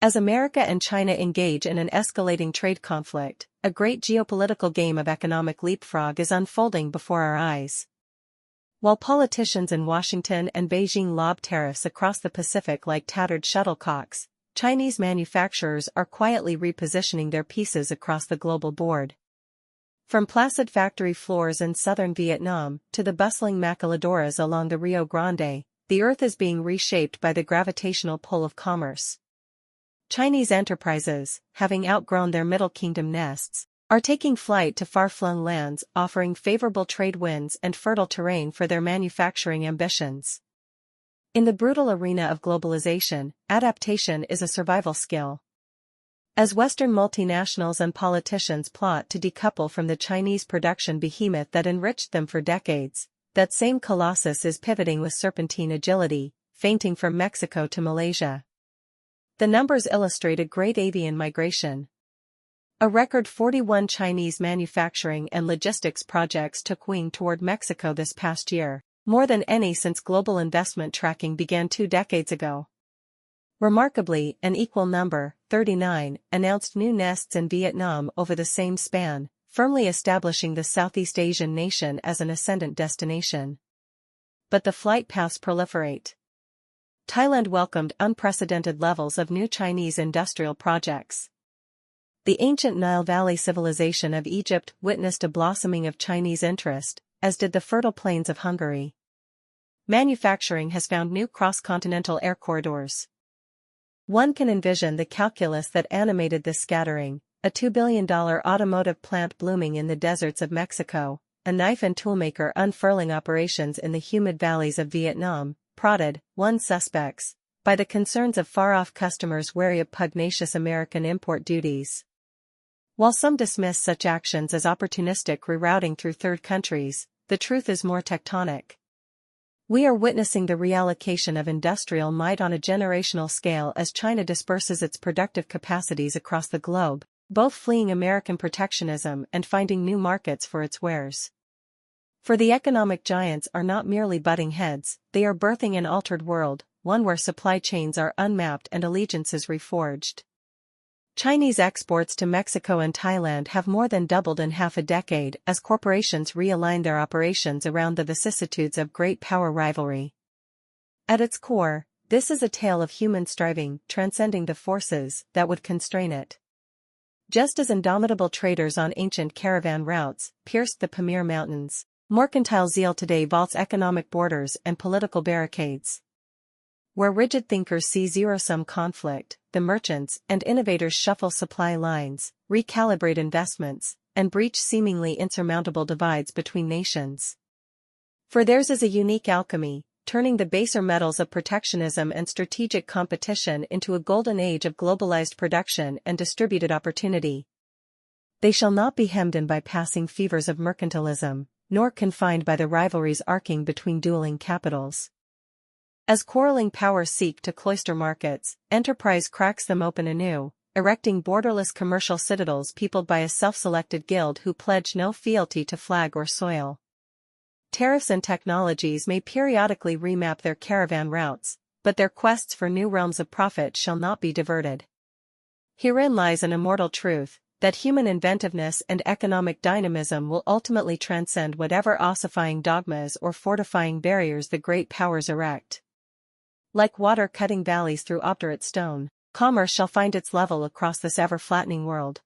As America and China engage in an escalating trade conflict, a great geopolitical game of economic leapfrog is unfolding before our eyes. While politicians in Washington and Beijing lob tariffs across the Pacific like tattered shuttlecocks, Chinese manufacturers are quietly repositioning their pieces across the global board. From placid factory floors in southern Vietnam to the bustling maquiladoras along the Rio Grande, the earth is being reshaped by the gravitational pull of commerce. Chinese enterprises, having outgrown their Middle Kingdom nests, are taking flight to far-flung lands, offering favorable trade winds and fertile terrain for their manufacturing ambitions. In the brutal arena of globalization, adaptation is a survival skill. As Western multinationals and politicians plot to decouple from the Chinese production behemoth that enriched them for decades, that same colossus is pivoting with serpentine agility, feinting from Mexico to Malaysia. The numbers illustrate a great avian migration. A record 41 Chinese manufacturing and logistics projects took wing toward Mexico this past year, more than any since global investment tracking began 2 decades ago. Remarkably, an equal number, 39, announced new nests in Vietnam over the same span, firmly establishing the Southeast Asian nation as an ascendant destination. But the flight paths proliferate. Thailand welcomed unprecedented levels of new Chinese industrial projects. The ancient Nile Valley civilization of Egypt witnessed a blossoming of Chinese interest, as did the fertile plains of Hungary. Manufacturing has found new cross-continental air corridors. One can envision the calculus that animated this scattering: a $2 billion automotive plant blooming in the deserts of Mexico, a knife and toolmaker unfurling operations in the humid valleys of Vietnam, prodded, one suspects, by the concerns of far-off customers wary of pugnacious American import duties. While some dismiss such actions as opportunistic rerouting through third countries, the truth is more tectonic. We are witnessing the reallocation of industrial might on a generational scale as China disperses its productive capacities across the globe, both fleeing American protectionism and finding new markets for its wares. For the economic giants are not merely butting heads, they are birthing an altered world, one where supply chains are unmapped and allegiances reforged. Chinese exports to Mexico and Thailand have more than doubled in half a decade as corporations realign their operations around the vicissitudes of great power rivalry. At its core, this is a tale of human striving transcending the forces that would constrain it. Just as indomitable traders on ancient caravan routes pierced the Pamir Mountains, mercantile zeal today vaults economic borders and political barricades. Where rigid thinkers see zero-sum conflict, the merchants and innovators shuffle supply lines, recalibrate investments, and breach seemingly insurmountable divides between nations. For theirs is a unique alchemy, turning the baser metals of protectionism and strategic competition into a golden age of globalized production and distributed opportunity. They shall not be hemmed in by passing fevers of mercantilism, nor confined by the rivalries arcing between dueling capitals. As quarreling powers seek to cloister markets, enterprise cracks them open anew, erecting borderless commercial citadels peopled by a self-selected guild who pledge no fealty to flag or soil. Tariffs and technologies may periodically remap their caravan routes, but their quests for new realms of profit shall not be diverted. Herein lies an immortal truth, that human inventiveness and economic dynamism will ultimately transcend whatever ossifying dogmas or fortifying barriers the great powers erect. Like water cutting valleys through obdurate stone, commerce shall find its level across this ever-flattening world.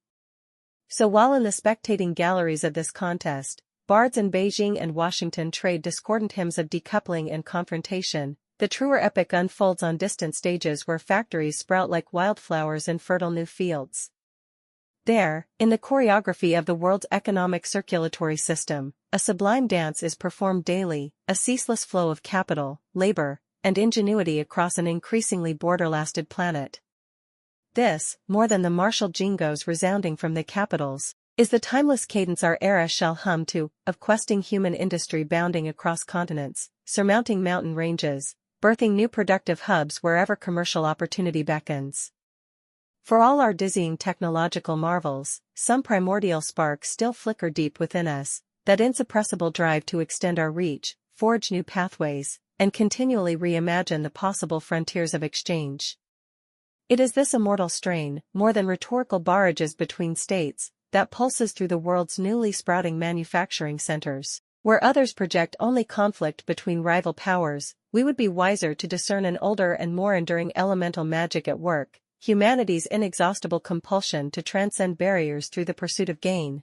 So while in the spectating galleries of this contest, bards in Beijing and Washington trade discordant hymns of decoupling and confrontation, the truer epic unfolds on distant stages where factories sprout like wildflowers in fertile new fields. There, in the choreography of the world's economic circulatory system, a sublime dance is performed daily, a ceaseless flow of capital, labor, and ingenuity across an increasingly border-lasted planet. This, more than the martial jingos resounding from the capitals, is the timeless cadence our era shall hum to, of questing human industry bounding across continents, surmounting mountain ranges, birthing new productive hubs wherever commercial opportunity beckons. For all our dizzying technological marvels, some primordial sparks still flicker deep within us, that insuppressible drive to extend our reach, forge new pathways, and continually reimagine the possible frontiers of exchange. It is this immortal strain, more than rhetorical barrages between states, that pulses through the world's newly sprouting manufacturing centers. Where others project only conflict between rival powers, we would be wiser to discern an older and more enduring elemental magic at work, humanity's inexhaustible compulsion to transcend barriers through the pursuit of gain.